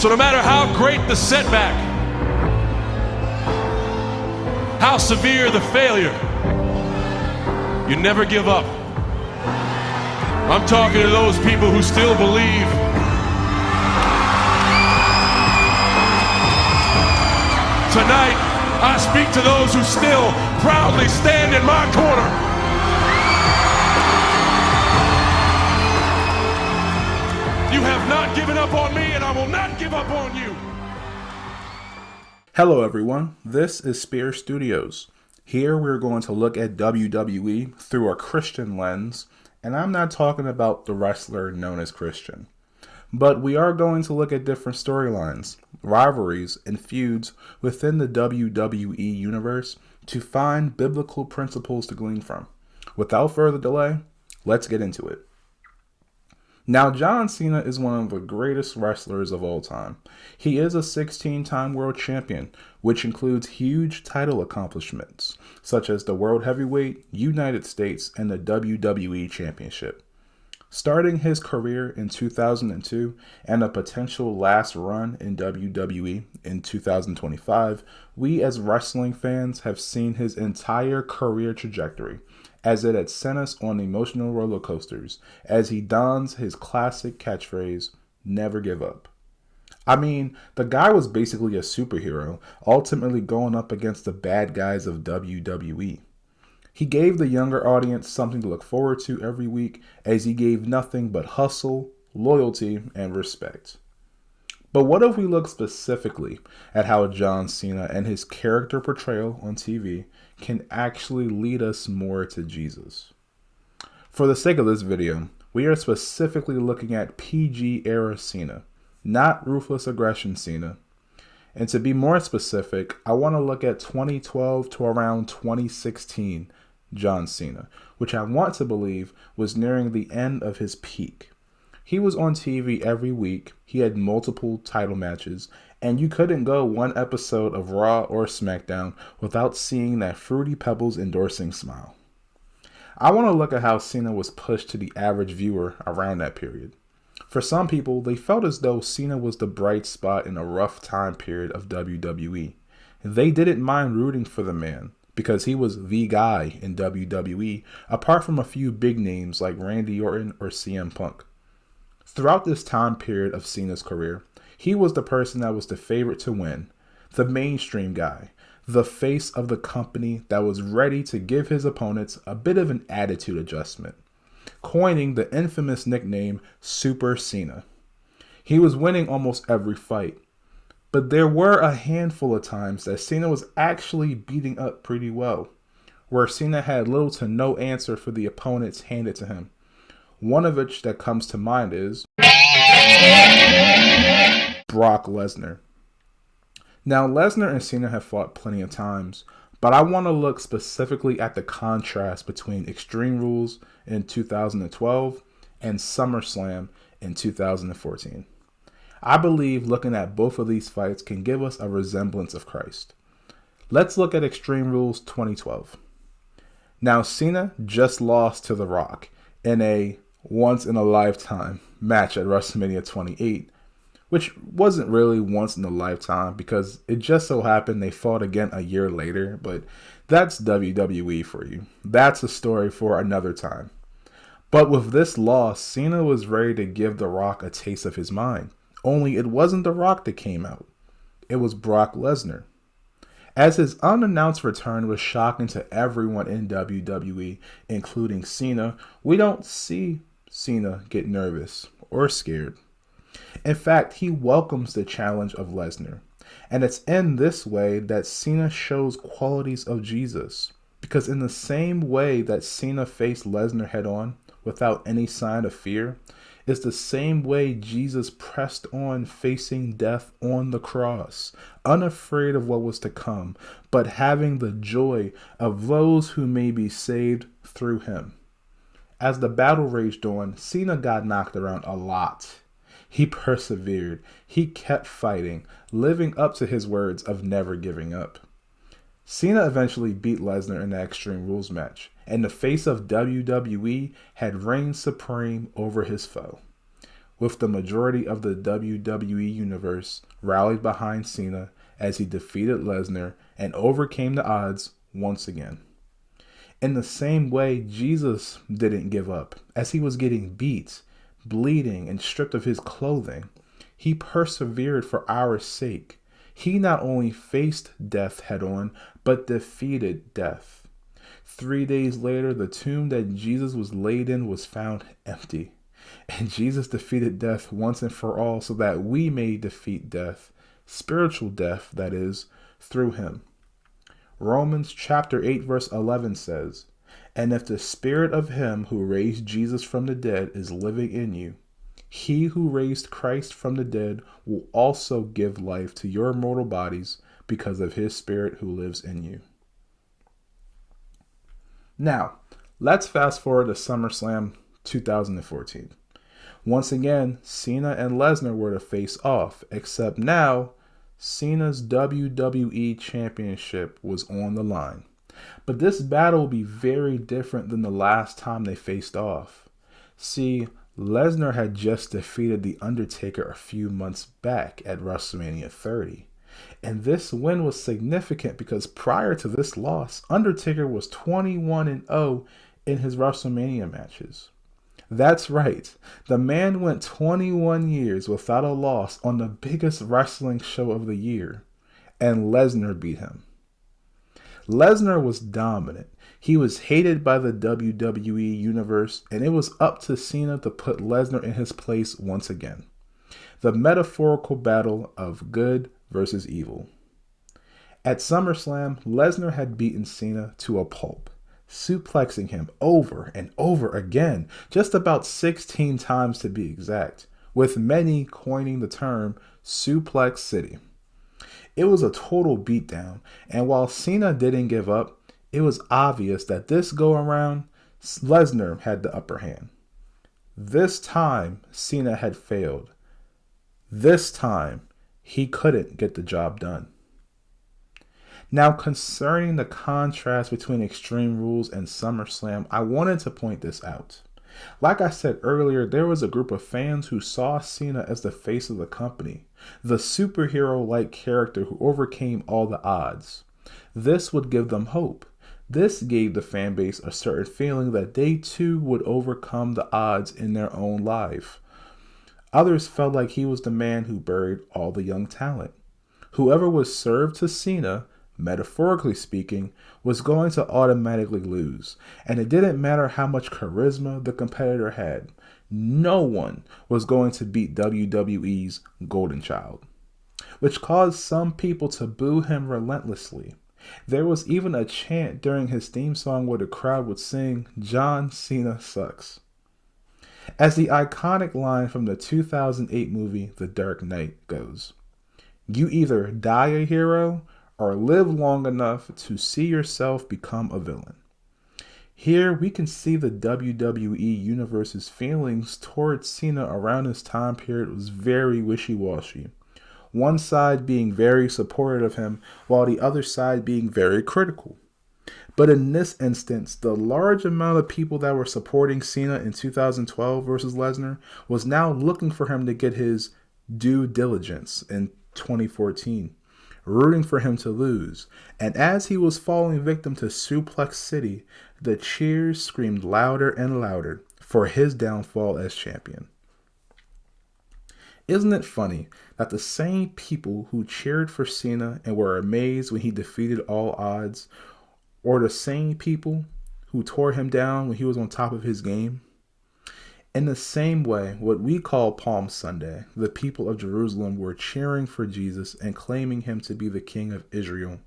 So no matter how great the setback, how severe the failure, you never give up. I'm talking to those people who still believe. Tonight, I speak to those who still proudly stand in my corner. You have not given up on me, and I will not give up on you. Hello everyone, this is Spear Studios. Here we're going to look at WWE through a Christian lens, and I'm not talking about the wrestler known as Christian. But we are going to look at different storylines, rivalries, and feuds within the WWE universe to find biblical principles to glean from. Without further delay, let's get into it. Now, John Cena is one of the greatest wrestlers of all time. He is a 16-time world champion, which includes huge title accomplishments, such as the World Heavyweight, United States, and the WWE Championship. Starting his career in 2002 and a potential last run in WWE in 2025, we as wrestling fans have seen his entire career trajectory, as it had sent us on emotional roller coasters as he dons his classic catchphrase, "Never give up." I mean, the guy was basically a superhero, ultimately going up against the bad guys of WWE. He gave the younger audience something to look forward to every week, as he gave nothing but hustle, loyalty, and respect. But what if we look specifically at how John Cena and his character portrayal on TV can actually lead us more to Jesus? For the sake of this video, we are specifically looking at PG Era Cena, not Ruthless Aggression Cena. And to be more specific, I want to look at 2012 to around 2016 John Cena, which I want to believe was nearing the end of his peak. He was on TV every week, he had multiple title matches, and you couldn't go one episode of Raw or SmackDown without seeing that Fruity Pebbles endorsing smile. I want to look at how Cena was pushed to the average viewer around that period. For some people, they felt as though Cena was the bright spot in a rough time period of WWE. They didn't mind rooting for the man, because he was the guy in WWE, apart from a few big names like Randy Orton or CM Punk. Throughout this time period of Cena's career, he was the person that was the favorite to win, the mainstream guy, the face of the company that was ready to give his opponents a bit of an attitude adjustment, coining the infamous nickname Super Cena. He was winning almost every fight. But there were a handful of times that Cena was actually beating up pretty well, where Cena had little to no answer for the opponents handed to him. One of which that comes to mind is Brock Lesnar. Now, Lesnar and Cena have fought plenty of times, but I want to look specifically at the contrast between Extreme Rules in 2012 and Summerslam in 2014. I believe looking at both of these fights can give us a resemblance of Christ. Let's look at Extreme Rules 2012. Now, Cena just lost to The Rock in a once-in-a-lifetime match at WrestleMania 28, which wasn't really once in a lifetime because it just so happened they fought again a year later, but that's WWE for you. That's a story for another time. But with this loss, Cena was ready to give The Rock a taste of his mind. Only it wasn't The Rock that came out. It was Brock Lesnar. As his unannounced return was shocking to everyone in WWE, including Cena, we don't see Cena get nervous or scared. In fact, he welcomes the challenge of Lesnar. And it's in this way that Cena shows qualities of Jesus. Because in the same way that Cena faced Lesnar head on, without any sign of fear, is the same way Jesus pressed on facing death on the cross, unafraid of what was to come, but having the joy of those who may be saved through him. As the battle raged on, Cena got knocked around a lot. He persevered. He kept fighting, living up to his words of never giving up. Cena eventually beat Lesnar in the Extreme Rules match, and the face of WWE had reigned supreme over his foe. with the majority of the WWE universe rallied behind Cena as he defeated Lesnar and overcame the odds once again. In the same way, Jesus didn't give up. As he was getting beat, bleeding, and stripped of his clothing, he persevered for our sake. He not only faced death head on, but defeated death. 3 days later, the tomb that Jesus was laid in was found empty. And Jesus defeated death once and for all so that we may defeat death, spiritual death, that is, through him. Romans chapter 8 verse 11 says, "And if the spirit of him who raised Jesus from the dead is living in you, he who raised Christ from the dead will also give life to your mortal bodies because of his spirit who lives in you." Now, let's fast forward to SummerSlam 2014. Once again, Cena and Lesnar were to face off, except now, Cena's WWE Championship was on the line. But this battle will be very different than the last time they faced off. See, Lesnar had just defeated The Undertaker a few months back at WrestleMania 30. And this win was significant because prior to this loss, Undertaker was 21-0 in his WrestleMania matches. That's right, the man went 21 years without a loss on the biggest wrestling show of the year, and Lesnar beat him. Lesnar was dominant. He was hated by the WWE universe, and it was up to Cena to put Lesnar in his place once again. The metaphorical battle of good versus evil. At SummerSlam, Lesnar had beaten Cena to a pulp, suplexing him over and over again, just about 16 times to be exact, with many coining the term Suplex City. It was a total beatdown, and while Cena didn't give up, it was obvious that this go-around, Lesnar had the upper hand. This time, Cena had failed. This time, he couldn't get the job done. Now, concerning the contrast between Extreme Rules and SummerSlam, I wanted to point this out. Like I said earlier, there was a group of fans who saw Cena as the face of the company, the superhero-like character who overcame all the odds. This would give them hope. This gave the fan base a certain feeling that they too would overcome the odds in their own life. Others felt like he was the man who buried all the young talent. Whoever was served to Cena, metaphorically speaking, was going to automatically lose, and it didn't matter how much charisma the competitor had. No one was going to beat WWE's Golden Child, which caused some people to boo him relentlessly. There was even a chant during his theme song where the crowd would sing, "John Cena sucks." As the iconic line from the 2008 movie The Dark Knight goes, "You either die a hero or live long enough to see yourself become a villain." Here we can see the WWE Universe's feelings towards Cena around this time period was very wishy-washy. One side being very supportive of him, while the other side being very critical. But in this instance, the large amount of people that were supporting Cena in 2012 versus Lesnar was now looking for him to get his due diligence in 2014. Rooting for him to lose, and as he was falling victim to Suplex City, the cheers screamed louder and louder for his downfall as champion. Isn't it funny that the same people who cheered for Cena and were amazed when he defeated all odds, or the same people who tore him down when he was on top of his game? In the same way, what we call Palm Sunday, the people of Jerusalem were cheering for Jesus and claiming him to be the King of Israel.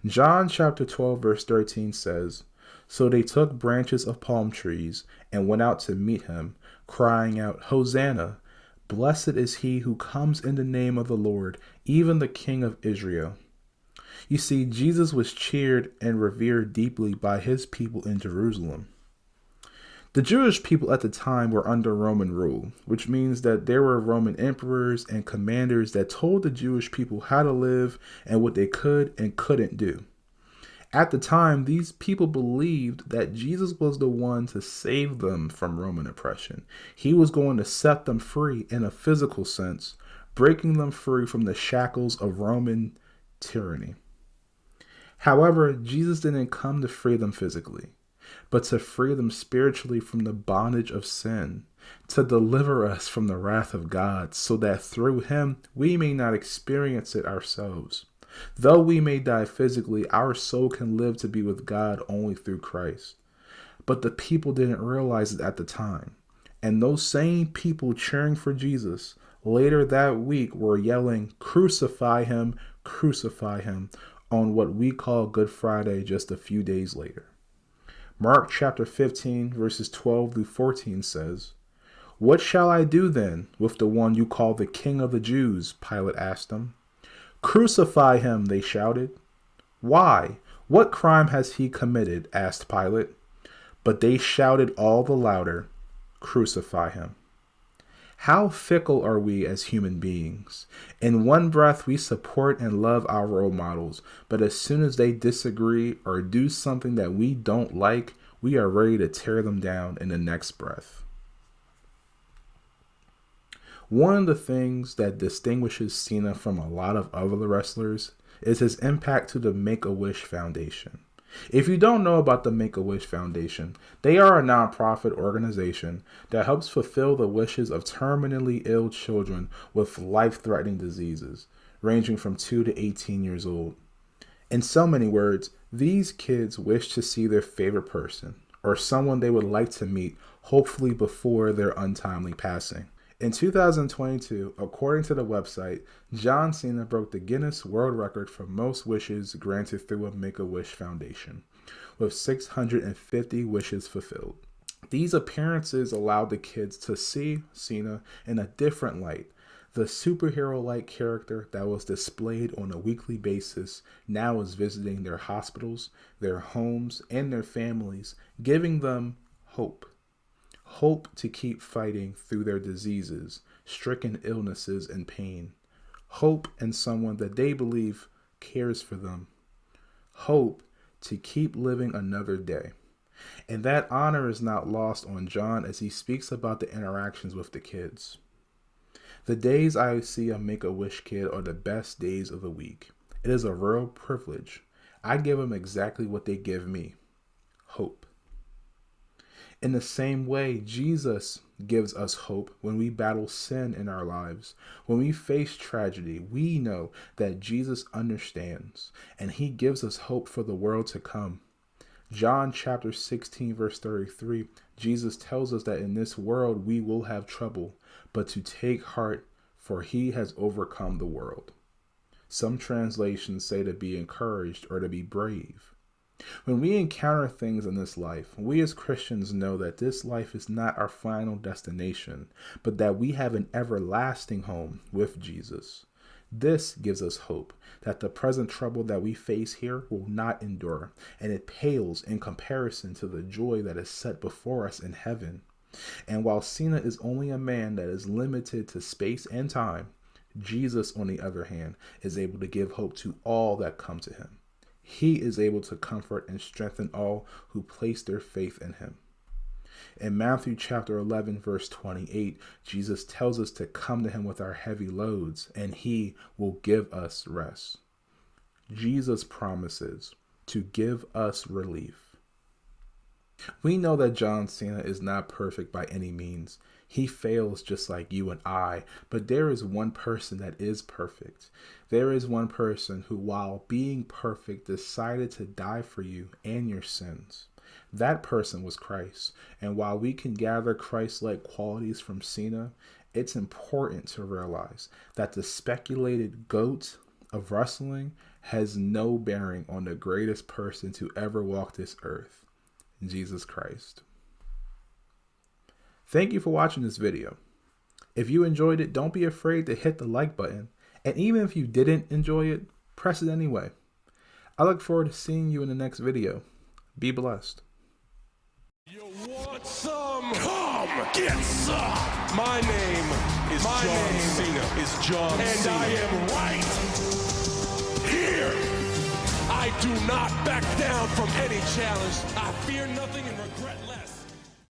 John chapter 12 verse 13 says, "So they took branches of palm trees and went out to meet him, crying out, 'Hosanna! Blessed is he who comes in the name of the Lord, even the King of Israel.'" You see, Jesus was cheered and revered deeply by his people in Jerusalem. The Jewish people at the time were under Roman rule, which means that there were Roman emperors and commanders that told the Jewish people how to live and what they could and couldn't do. At the time, these people believed that Jesus was the one to save them from Roman oppression. He was going to set them free in a physical sense, breaking them free from the shackles of Roman tyranny. However, Jesus didn't come to free them physically, but to free them spiritually from the bondage of sin, to deliver us from the wrath of God, so that through him we may not experience it ourselves. Though we may die physically, our soul can live to be with God only through Christ. But the people didn't realize it at the time. And those same people cheering for Jesus later that week were yelling, "Crucify him, crucify him," on what we call Good Friday just a few days later. Mark chapter 15 verses 12 through 14 says, "What shall I do then with the one you call the King of the Jews?" Pilate asked them. "Crucify him," they shouted. "Why? What crime has he committed?" asked Pilate. But they shouted all the louder, "Crucify him." How fickle are we as human beings? In one breath, we support and love our role models, but as soon as they disagree or do something that we don't like, we are ready to tear them down in the next breath. One of the things that distinguishes Cena from a lot of other wrestlers is his impact to the Make-A-Wish Foundation. If you don't know about the Make-A-Wish Foundation, they are a nonprofit organization that helps fulfill the wishes of terminally ill children with life-threatening diseases, ranging from 2 to 18 years old. In so many words, these kids wish to see their favorite person, or someone they would like to meet, hopefully before their untimely passing. In 2022, according to the website, John Cena broke the Guinness World Record for most wishes granted through a Make-A-Wish Foundation, with 650 wishes fulfilled. These appearances allowed the kids to see Cena in a different light. The superhero-like character that was displayed on a weekly basis now is visiting their hospitals, their homes, and their families, giving them hope. Hope to keep fighting through their diseases, stricken illnesses, and pain. Hope in someone that they believe cares for them. Hope to keep living another day. And that honor is not lost on John as he speaks about the interactions with the kids. "The days I see a Make-A-Wish kid are the best days of the week. It is a real privilege. I give them exactly what they give me. Hope." In the same way, Jesus gives us hope when we battle sin in our lives. When we face tragedy, we know that Jesus understands, and he gives us hope for the world to come. John chapter 16, verse 33, Jesus tells us that in this world we will have trouble, but to take heart, for he has overcome the world. Some translations say to be encouraged or to be brave. When we encounter things in this life, we as Christians know that this life is not our final destination, but that we have an everlasting home with Jesus. This gives us hope that the present trouble that we face here will not endure, and it pales in comparison to the joy that is set before us in heaven. And while Cena is only a man that is limited to space and time, Jesus, on the other hand, is able to give hope to all that come to him. He is able to comfort and strengthen all who place their faith in him. In Matthew chapter 11, verse 28, Jesus tells us to come to him with our heavy loads, and he will give us rest. Jesus promises to give us relief. We know that John Cena is not perfect by any means. He fails just like you and I, but there is one person that is perfect. There is one person who, while being perfect, decided to die for you and your sins. That person was Christ. And while we can gather Christ-like qualities from Cena, it's important to realize that the speculated GOAT of wrestling has no bearing on the greatest person to ever walk this earth, Jesus Christ. Thank you for watching this video. If you enjoyed it, don't be afraid to hit the like button. And even if you didn't enjoy it, press it anyway. I look forward to seeing you in the next video. Be blessed. You want some? Come get some! My name is John Cena. And I am right here. I do not back down from any challenge. I fear nothing in the